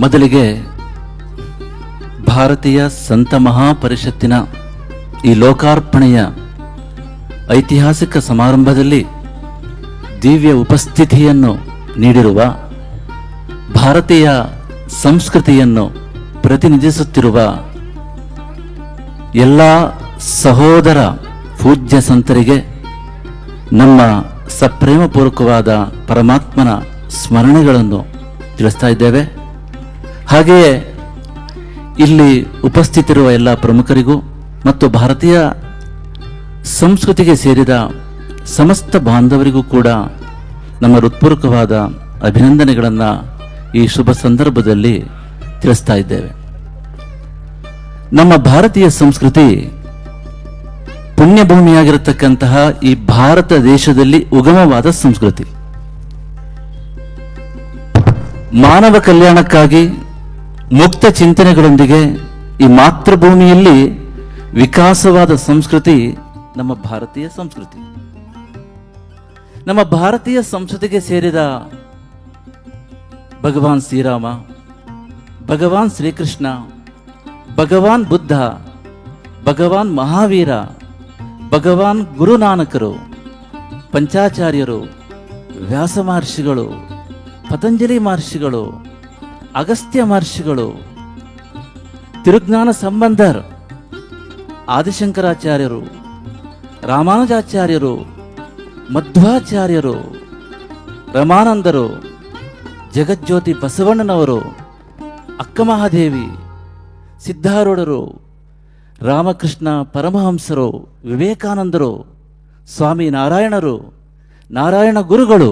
ಮೊದಲಿಗೆ ಭಾರತೀಯ ಸಂತ ಮಹಾಪರಿಷತ್ತಿನ ಈ ಲೋಕಾರ್ಪಣೆಯ ಐತಿಹಾಸಿಕ ಸಮಾರಂಭದಲ್ಲಿ ದಿವ್ಯ ಉಪಸ್ಥಿತಿಯನ್ನು ನೀಡಿರುವ, ಭಾರತೀಯ ಸಂಸ್ಕೃತಿಯನ್ನು ಪ್ರತಿನಿಧಿಸುತ್ತಿರುವ ಎಲ್ಲ ಸಹೋದರ ಪೂಜ್ಯ ಸಂತರಿಗೆ ನಮ್ಮ ಸಪ್ರೇಮಪೂರ್ವಕವಾದ ಪರಮಾತ್ಮನ ಸ್ಮರಣೆಗಳನ್ನು ತಿಳಿಸ್ತಾ ಇದ್ದೇವೆ. ಹಾಗೆಯೇ ಇಲ್ಲಿ ಉಪಸ್ಥಿತಿರುವ ಎಲ್ಲ ಪ್ರಮುಖರಿಗೂ ಮತ್ತು ಭಾರತೀಯ ಸಂಸ್ಕೃತಿಗೆ ಸೇರಿದ ಸಮಸ್ತ ಬಾಂಧವರಿಗೂ ಕೂಡ ನಮ್ಮ ಹೃತ್ಪೂರ್ವಕವಾದ ಅಭಿನಂದನೆಗಳನ್ನು ಈ ಶುಭ ಸಂದರ್ಭದಲ್ಲಿ ತಿಳಿಸ್ತಾ ಇದ್ದೇವೆ. ನಮ್ಮ ಭಾರತೀಯ ಸಂಸ್ಕೃತಿ ಪುಣ್ಯಭೂಮಿಯಾಗಿರತಕ್ಕಂತಹ ಈ ಭಾರತ ದೇಶದಲ್ಲಿ ಉಗಮವಾದ ಸಂಸ್ಕೃತಿ. ಮಾನವ ಕಲ್ಯಾಣಕ್ಕಾಗಿ ಮುಕ್ತ ಚಿಂತನೆಗಳೊಂದಿಗೆ ಈ ಮಾತೃಭೂಮಿಯಲ್ಲಿ ವಿಕಾಸವಾದ ಸಂಸ್ಕೃತಿ ನಮ್ಮ ಭಾರತೀಯ ಸಂಸ್ಕೃತಿ. ನಮ್ಮ ಭಾರತೀಯ ಸಂಸ್ಕೃತಿಗೆ ಸೇರಿದ ಭಗವಾನ್ ಶ್ರೀರಾಮ, ಭಗವಾನ್ ಶ್ರೀಕೃಷ್ಣ, ಭಗವಾನ್ ಬುದ್ಧ, ಭಗವಾನ್ ಮಹಾವೀರ, ಭಗವಾನ್ ಗುರುನಾನಕರು, ಪಂಚಾಚಾರ್ಯರು, ವ್ಯಾಸ ಮಹರ್ಷಿಗಳು, ಪತಂಜಲಿ ಮಹರ್ಷಿಗಳು, ಅಗಸ್ತ್ಯ ಮಹರ್ಷಿಗಳು, ತಿರುಜ್ಞಾನ ಸಂಬಂಧರ್, ಆದಿಶಂಕರಾಚಾರ್ಯರು, ರಾಮಾನುಜಾಚಾರ್ಯರು, ಮಧ್ವಾಚಾರ್ಯರು, ರಮಾನಂದರು, ಜಗಜ್ಯೋತಿ ಬಸವಣ್ಣನವರು, ಅಕ್ಕಮಹಾದೇವಿ, ಸಿದ್ಧಾರೂಢರು, ರಾಮಕೃಷ್ಣ ಪರಮಹಂಸರು, ವಿವೇಕಾನಂದರು, ಸ್ವಾಮಿ ನಾರಾಯಣರು, ನಾರಾಯಣ ಗುರುಗಳು,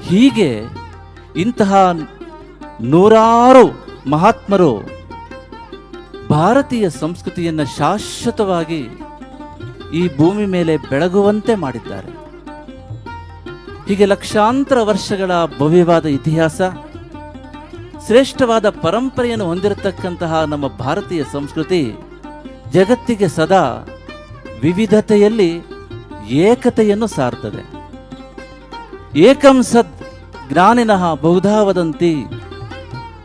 ಹೀಗೆ ಇಂತಹ ನೂರಾರು ಮಹಾತ್ಮರು ಭಾರತೀಯ ಸಂಸ್ಕೃತಿಯನ್ನು ಶಾಶ್ವತವಾಗಿ ಈ ಭೂಮಿ ಮೇಲೆ ಬೆಳಗುವಂತೆ ಮಾಡಿದ್ದಾರೆ. ಹೀಗೆ ಲಕ್ಷಾಂತರ ವರ್ಷಗಳ ಭವ್ಯವಾದ ಇತಿಹಾಸ, ಶ್ರೇಷ್ಠವಾದ ಪರಂಪರೆಯನ್ನು ಹೊಂದಿರತಕ್ಕಂತಹ ನಮ್ಮ ಭಾರತೀಯ ಸಂಸ್ಕೃತಿ ಜಗತ್ತಿಗೆ ಸದಾ ವಿವಿಧತೆಯಲ್ಲಿ ಏಕತೆಯನ್ನು ಸಾರ್ತದೆ. ಏಕಂ ಸದ್ ಜ್ಞಾನಿನಃ ಬಹುಧಾ ವದಂತಿ,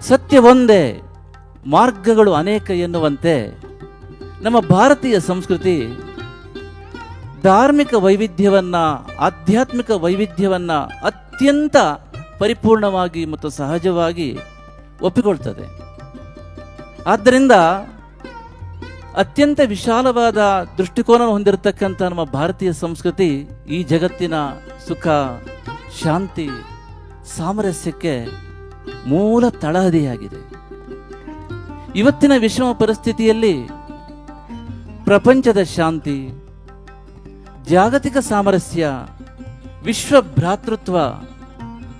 ಸತ್ಯ ಒಂದೇ ಮಾರ್ಗಗಳು ಅನೇಕ ಎನ್ನುವಂತೆ ನಮ್ಮ ಭಾರತೀಯ ಸಂಸ್ಕೃತಿ ಧಾರ್ಮಿಕ ವೈವಿಧ್ಯವನ್ನ, ಆಧ್ಯಾತ್ಮಿಕ ವೈವಿಧ್ಯವನ್ನ ಅತ್ಯಂತ ಪರಿಪೂರ್ಣವಾಗಿ ಮತ್ತು ಸಹಜವಾಗಿ ಒಪ್ಪಿಕೊಳ್ತದೆ. ಆದ್ದರಿಂದ ಅತ್ಯಂತ ವಿಶಾಲವಾದ ದೃಷ್ಟಿಕೋನ ಹೊಂದಿರತಕ್ಕಂಥ ನಮ್ಮ ಭಾರತೀಯ ಸಂಸ್ಕೃತಿ ಈ ಜಗತ್ತಿನ ಸುಖ, ಶಾಂತಿ, ಸಾಮರಸ್ಯಕ್ಕೆ ಮೂಲ ತಳಹದಿಯಾಗಿದೆ. ಇವತ್ತಿನ ವಿಷಮ ಪರಿಸ್ಥಿತಿಯಲ್ಲಿ ಪ್ರಪಂಚದ ಶಾಂತಿ, ಜಾಗತಿಕ ಸಾಮರಸ್ಯ, ವಿಶ್ವ ಭ್ರಾತೃತ್ವ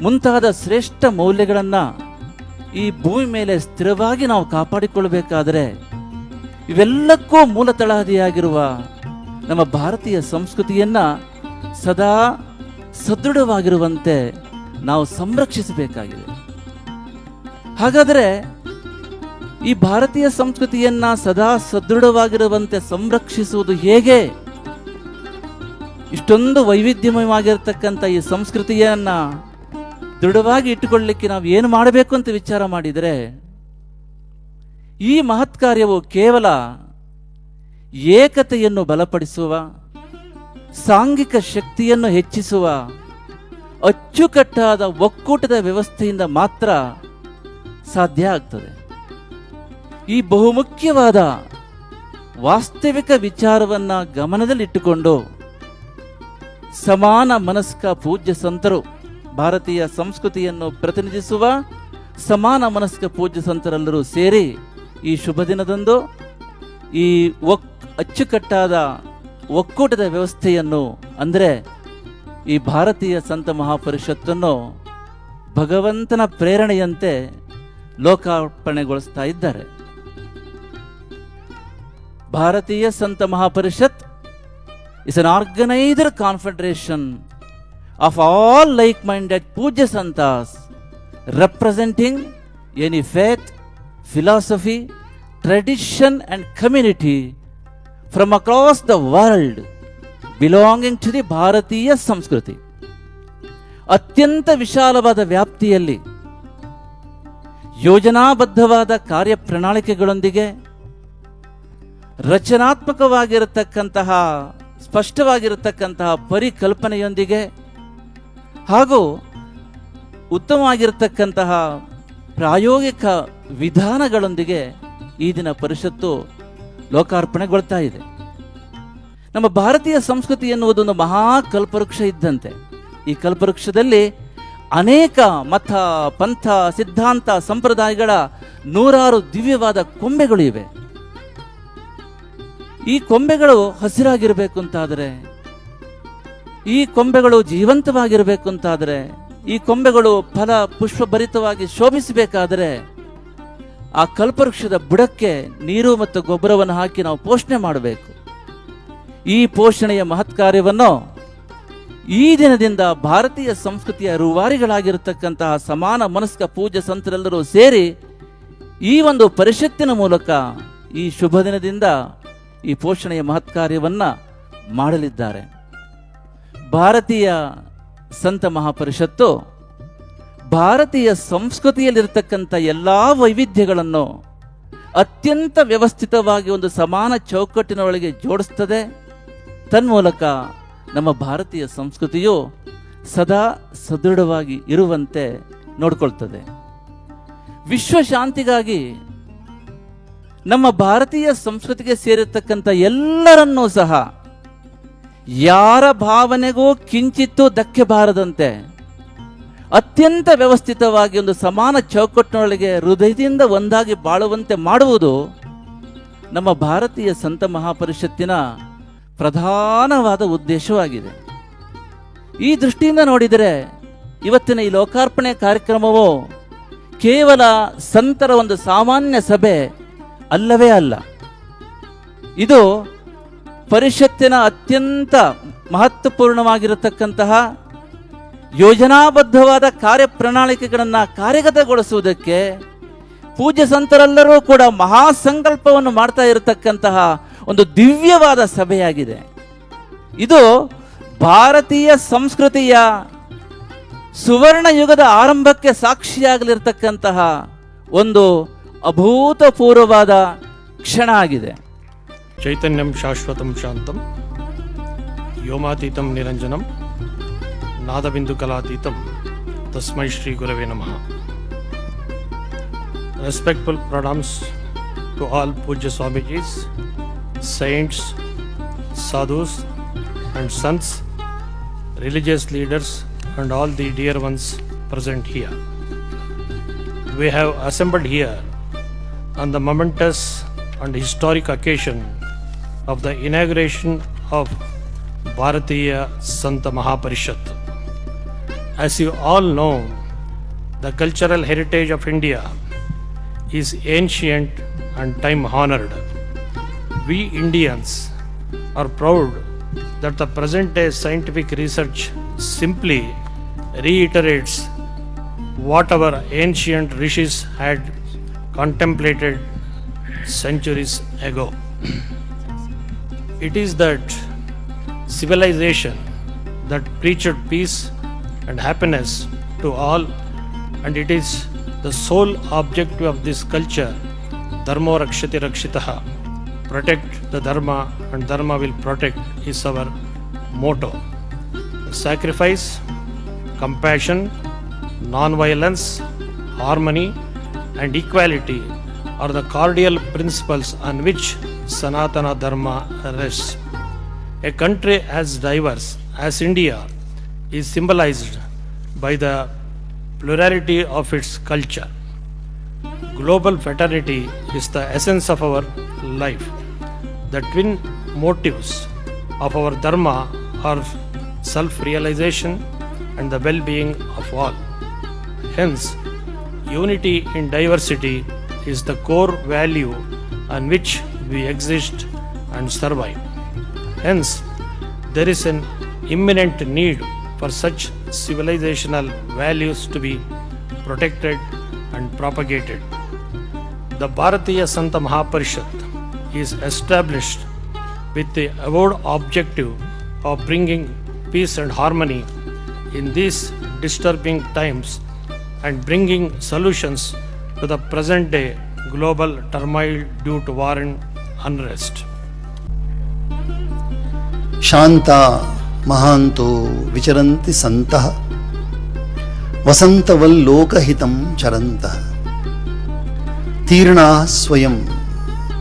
ಮುಂತಾದ ಶ್ರೇಷ್ಠ ಮೌಲ್ಯಗಳನ್ನು ಈ ಭೂಮಿ ಮೇಲೆ ಸ್ಥಿರವಾಗಿ ನಾವು ಕಾಪಾಡಿಕೊಳ್ಳಬೇಕಾದರೆ ಇವೆಲ್ಲಕ್ಕೂ ಮೂಲ ತಳಹದಿಯಾಗಿರುವ ನಮ್ಮ ಭಾರತೀಯ ಸಂಸ್ಕೃತಿಯನ್ನು ಸದಾ ಸದೃಢವಾಗಿರುವಂತೆ ನಾವು ಸಂರಕ್ಷಿಸಬೇಕಾಗಿದೆ. ಹಾಗಾದರೆ ಈ ಭಾರತೀಯ ಸಂಸ್ಕೃತಿಯನ್ನ ಸದಾ ಸದೃಢವಾಗಿರುವಂತೆ ಸಂರಕ್ಷಿಸುವುದು ಹೇಗೆ? ಇಷ್ಟೊಂದು ವೈವಿಧ್ಯಮಯವಾಗಿರತಕ್ಕಂಥ ಈ ಸಂಸ್ಕೃತಿಯನ್ನ ದೃಢವಾಗಿ ಇಟ್ಟುಕೊಳ್ಳಲಿಕ್ಕೆ ನಾವು ಏನು ಮಾಡಬೇಕು ಅಂತ ವಿಚಾರ ಮಾಡಿದರೆ, ಈ ಮಹತ್ ಕಾರ್ಯವು ಕೇವಲ ಏಕತೆಯನ್ನು ಬಲಪಡಿಸುವ, ಸಾಂಘಿಕ ಶಕ್ತಿಯನ್ನು ಹೆಚ್ಚಿಸುವ ಅಚ್ಚುಕಟ್ಟಾದ ಒಕ್ಕೂಟದ ವ್ಯವಸ್ಥೆಯಿಂದ ಮಾತ್ರ ಸಾಧ್ಯ ಆಗ್ತದೆ. ಈ ಬಹುಮುಖ್ಯವಾದ ವಾಸ್ತವಿಕ ವಿಚಾರವನ್ನ ಗಮನದಲ್ಲಿಟ್ಟುಕೊಂಡು ಸಮಾನ ಮನಸ್ಕ ಪೂಜ್ಯ ಸಂತರು, ಭಾರತೀಯ ಸಂಸ್ಕೃತಿಯನ್ನು ಪ್ರತಿನಿಧಿಸುವ ಸಮಾನ ಮನಸ್ಕ ಪೂಜ್ಯ ಸಂತರೆಲ್ಲರೂ ಸೇರಿ ಈ ಶುಭ ದಿನದಂದು ಈ ಅಚ್ಚುಕಟ್ಟಾದ ಒಕ್ಕೂಟದ ವ್ಯವಸ್ಥೆಯನ್ನು, ಅಂದರೆ ಈ ಭಾರತೀಯ ಸಂತ ಮಹಾಪರಿಷತ್ತನ್ನು ಭಗವಂತನ ಪ್ರೇರಣೆಯಂತೆ ಲೋಕಾರ್ಪಣೆಗೊಳಿಸ್ತಾ ಇದ್ದಾರೆ. ಭಾರತೀಯ ಸಂತ Mahaparishat is an organized confederation of all like-minded Puja Santas representing any faith, philosophy, tradition and community from across the world belonging to the Bharatiya Samskriti. ಅತ್ಯಂತ ವಿಶಾಲವಾದ ವ್ಯಾಪ್ತಿಯಲ್ಲಿ ಯೋಜನಾಬದ್ಧವಾದ ಕಾರ್ಯಪ್ರಣಾಳಿಕೆಗಳೊಂದಿಗೆ, ರಚನಾತ್ಮಕವಾಗಿರತಕ್ಕಂತಹ ಸ್ಪಷ್ಟವಾಗಿರತಕ್ಕಂತಹ ಪರಿಕಲ್ಪನೆಯೊಂದಿಗೆ ಹಾಗೂ ಉತ್ತಮವಾಗಿರತಕ್ಕಂತಹ ಪ್ರಾಯೋಗಿಕ ವಿಧಾನಗಳೊಂದಿಗೆ ಈ ದಿನ ಪರಿಷತ್ತು ಲೋಕಾರ್ಪಣೆಗೊಳ್ತಾ ಇದೆ. ನಮ್ಮ ಭಾರತೀಯ ಸಂಸ್ಕೃತಿ ಎನ್ನುವುದು ಒಂದು ಮಹಾಕಲ್ಪವೃಕ್ಷ ಇದ್ದಂತೆ. ಈ ಕಲ್ಪವೃಕ್ಷದಲ್ಲಿ ಅನೇಕ ಮತ, ಪಂಥ, ಸಿದ್ಧಾಂತ, ಸಂಪ್ರದಾಯಗಳ ನೂರಾರು ದಿವ್ಯವಾದ ಕೊಂಬೆಗಳು ಇವೆ. ಈ ಕೊಂಬೆಗಳು ಹಸಿರಾಗಿರಬೇಕು ಅಂತಾದರೆ, ಈ ಕೊಂಬೆಗಳು ಜೀವಂತವಾಗಿರಬೇಕು ಅಂತಾದರೆ, ಈ ಕೊಂಬೆಗಳು ಫಲ ಪುಷ್ಪಭರಿತವಾಗಿ ಶೋಭಿಸಬೇಕಾದರೆ ಆ ಕಲ್ಪವೃಕ್ಷದ ಬುಡಕ್ಕೆ ನೀರು ಮತ್ತು ಗೊಬ್ಬರವನ್ನು ಹಾಕಿ ನಾವು ಪೋಷಣೆ ಮಾಡಬೇಕು. ಈ ಪೋಷಣೆಯ ಮಹತ್ ಕಾರ್ಯವನ್ನು ಈ ದಿನದಿಂದ ಭಾರತೀಯ ಸಂಸ್ಕೃತಿಯ ರೂವಾರಿಗಳಾಗಿರತಕ್ಕಂತಹ ಸಮಾನ ಮನಸ್ಕ ಪೂಜ್ಯ ಸಂತರೆಲ್ಲರೂ ಸೇರಿ ಈ ಒಂದು ಪರಿಷತ್ತಿನ ಮೂಲಕ ಈ ಶುಭ ದಿನದಿಂದ ಈ ಪೋಷಣೆಯ ಮಹತ್ ಕಾರ್ಯವನ್ನು ಮಾಡಲಿದ್ದಾರೆ. ಭಾರತೀಯ ಸಂತ ಮಹಾಪರಿಷತ್ತು ಭಾರತೀಯ ಸಂಸ್ಕೃತಿಯಲ್ಲಿರತಕ್ಕಂಥ ಎಲ್ಲ ವೈವಿಧ್ಯಗಳನ್ನು ಅತ್ಯಂತ ವ್ಯವಸ್ಥಿತವಾಗಿ ಒಂದು ಸಮಾನ ಚೌಕಟ್ಟಿನೊಳಗೆ ಜೋಡಿಸ್ತದೆ. ತನ್ಮೂಲಕ ನಮ್ಮ ಭಾರತೀಯ ಸಂಸ್ಕೃತಿಯು ಸದಾ ಸದೃಢವಾಗಿ ಇರುವಂತೆ ನೋಡಿಕೊಳ್ತದೆ. ವಿಶ್ವಶಾಂತಿಗಾಗಿ ನಮ್ಮ ಭಾರತೀಯ ಸಂಸ್ಕೃತಿಗೆ ಸೇರಿರ್ತಕ್ಕಂಥ ಎಲ್ಲರನ್ನೂ ಸಹ ಯಾರ ಭಾವನೆಗೂ ಕಿಂಚಿತ್ತೂ ಧಕ್ಕೆ ಬಾರದಂತೆ ಅತ್ಯಂತ ವ್ಯವಸ್ಥಿತವಾಗಿ ಒಂದು ಸಮಾನ ಚೌಕಟ್ಟಿನೊಳಗೆ ಹೃದಯದಿಂದ ಒಂದಾಗಿ ಬಾಳುವಂತೆ ಮಾಡುವುದು ನಮ್ಮ ಭಾರತೀಯ ಸಂತ ಮಹಾಪರಿಷತ್ತಿನ ಪ್ರಧಾನವಾದ ಉದ್ದೇಶವಾಗಿದೆ. ಈ ದೃಷ್ಟಿಯಿಂದ ನೋಡಿದರೆ ಇವತ್ತಿನ ಈ ಲೋಕಾರ್ಪಣೆ ಕಾರ್ಯಕ್ರಮವು ಕೇವಲ ಸಂತರ ಒಂದು ಸಾಮಾನ್ಯ ಸಭೆ ಅಲ್ಲವೇ ಅಲ್ಲ. ಇದು ಪರಿಷತ್ತಿನ ಅತ್ಯಂತ ಮಹತ್ವಪೂರ್ಣವಾಗಿರತಕ್ಕಂತಹ ಯೋಜನಾಬದ್ಧವಾದ ಕಾರ್ಯಪ್ರಣಾಳಿಕೆಗಳನ್ನು ಕಾರ್ಯಗತಗೊಳಿಸುವುದಕ್ಕೆ ಪೂಜ್ಯ ಸಂತರೆಲ್ಲರೂ ಕೂಡ ಮಹಾಸಂಕಲ್ಪವನ್ನು ಮಾಡ್ತಾ ಇರತಕ್ಕಂತಹ ಒಂದು ದಿವ್ಯವಾದ ಸಭೆಯಾಗಿದೆ. ಇದು ಭಾರತೀಯ ಸಂಸ್ಕೃತಿಯ ಸುವರ್ಣ ಯುಗದ ಆರಂಭಕ್ಕೆ ಸಾಕ್ಷಿಯಾಗಲಿರ್ತಕ್ಕಂತಹ ಒಂದು ಅಭೂತಪೂರ್ವವಾದ ಕ್ಷಣ ಆಗಿದೆ. ಚೈತನ್ಯಂ ಶಾಶ್ವತಂ ಶಾಂತಂ ವ್ಯೋಮಾತೀತಂ ನಿರಂಜನಂ ನಾದಬಿಂದು ಕಲಾತೀತಂ ತಸ್ಮೈ ಶ್ರೀ ಗುರವೇ ನಮಃ. Respectful pranams to all Pujya Swamijis, saints, sadhus and sons, religious leaders and all the dear ones present here. We have assembled here on the momentous and historic occasion of the inauguration of Bharatiya Santa Mahaparishat. As you all know, the cultural heritage of India is ancient and time-honored. We Indians are proud that the present-day scientific research simply reiterates what our ancient rishis had contemplated centuries ago. It is that civilization that preached peace and happiness to all, and it is the sole objective of this culture. Dharmo rakshati rakshitaha. Protect the dharma and dharma will protect is our motto. Sacrifice, compassion, non-violence, harmony and equality are the cardinal principles on which Sanatana Dharma rests. A country as diverse as India is symbolized by the plurality of its culture. Global fraternity is the essence of our life. The twin motives of our dharma are self-realization and the well-being of all. Hence, unity in diversity is the core value on which we exist and survive. Hence, there is an imminent need for such civilizational values to be protected and propagated. The Bharatiya Santa Mahaparishat is established with the avowed objective of bringing peace and harmony in these disturbing times and bringing solutions to the present day global turmoil due to war and unrest. Shanta महांतो विचरन्ति संतः वसंतवल्लोकहितं चरन्तः तीर्णाः स्वयं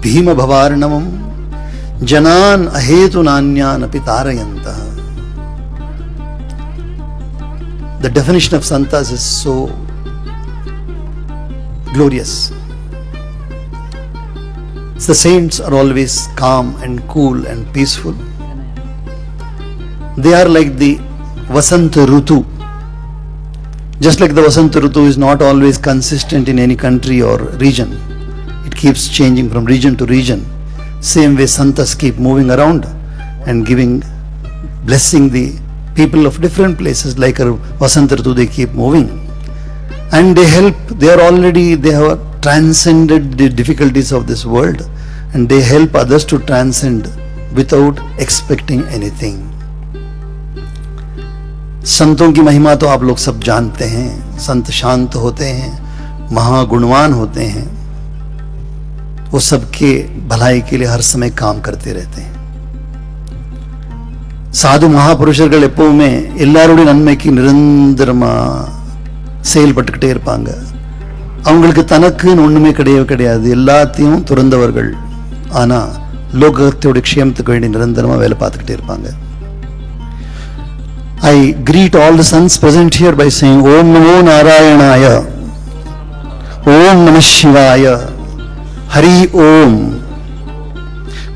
भीमभवार्णवं जनान् अहेतुनान्यानपि तारयन्तः. The definition of santas is so glorious. The saints are always calm and cool and peaceful. They are like the Vasanta Rutu. Just like the Vasanta Rutu is not always consistent in any country or region, it keeps changing from region to region. Same way santas keep moving around and blessing the people of different places. Like a Vasanta Rutu, they keep moving and they help. They have transcended the difficulties of this world and they help others to transcend without expecting anything. संतों की महिमा तो आप लोग सब जानते हैं. संत शांत होते हैं, महागुणवान होते हैं, वो सबके भलाई के लिए हर समय काम करते रहते हैं. சாது மகாபுருஷர்கள் எப்பவுமே எல்லாருடைய நன்மைக்கு நிரந்தரமா செயல்பட்டுக்கிட்டே இருப்பாங்க. அவங்களுக்கு தனக்குன்னு ஒண்ணுமே கிடையாது, எல்லாத்தையும் துறந்தவர்கள். ஆனா லோகத்தோட க்ஷேமத்துக்கு வேண்டி நிரந்தரமா வேலை பார்த்துக்கிட்டே இருப்பாங்க. I greet all the sons present here by saying Om Namo Narayanaya, Om Namah Shivaya, Hari Om.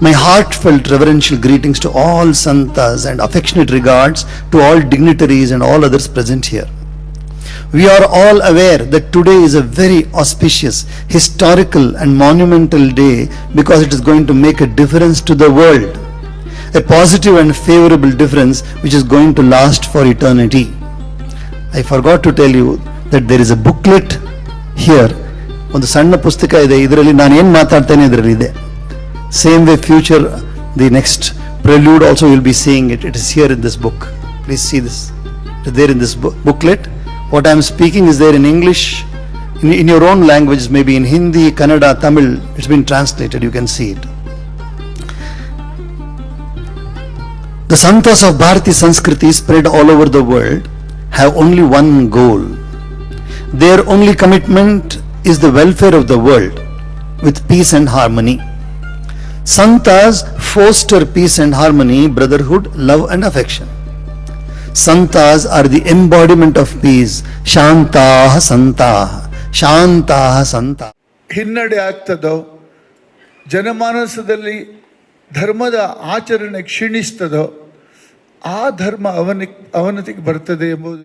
My heartfelt reverential greetings to all santas and affectionate regards to all dignitaries and all others present here. We are all aware that today is a very auspicious, historical and monumental day because it is going to make a difference to the world. A positive and favorable difference which is going to last for eternity. I forgot to tell you that there is a booklet here. ಒಂದು ಸಣ್ಣ ಪುಸ್ತಕ ಇದೆ, ಇದರಲ್ಲಿ ನಾನು ಏನು ಮಾತಾಡ್ತೇನೆ ಇದರಲ್ಲಿ ಇದೆ. Same way future, the next prelude also will be seeing it. It is here in this book. Please see this. It is there in this booklet. What I am speaking is there in English, in your own languages, maybe in Hindi, Kannada, Tamil. It's been translated. You can see it. The santas of Bharati Sanskriti spread all over the world have only one goal. Their only commitment is the welfare of the world with peace and harmony. Santas foster peace and harmony, brotherhood, love and affection. Santas are the embodiment of peace. Shantaah Santaah, Shantaah Santaah. ಹಿನ್ನಡೆ ಆಗ್ತದೋ, ಜನಮಾನಸದಲ್ಲಿ ಧರ್ಮದ ಆಚರಣೆ ಕ್ಷೀಣಿಸ್ತದೋ, ಆ ಧರ್ಮ ಅವನತಿಗೆ ಬರ್ತದೆ ಎಂಬುದು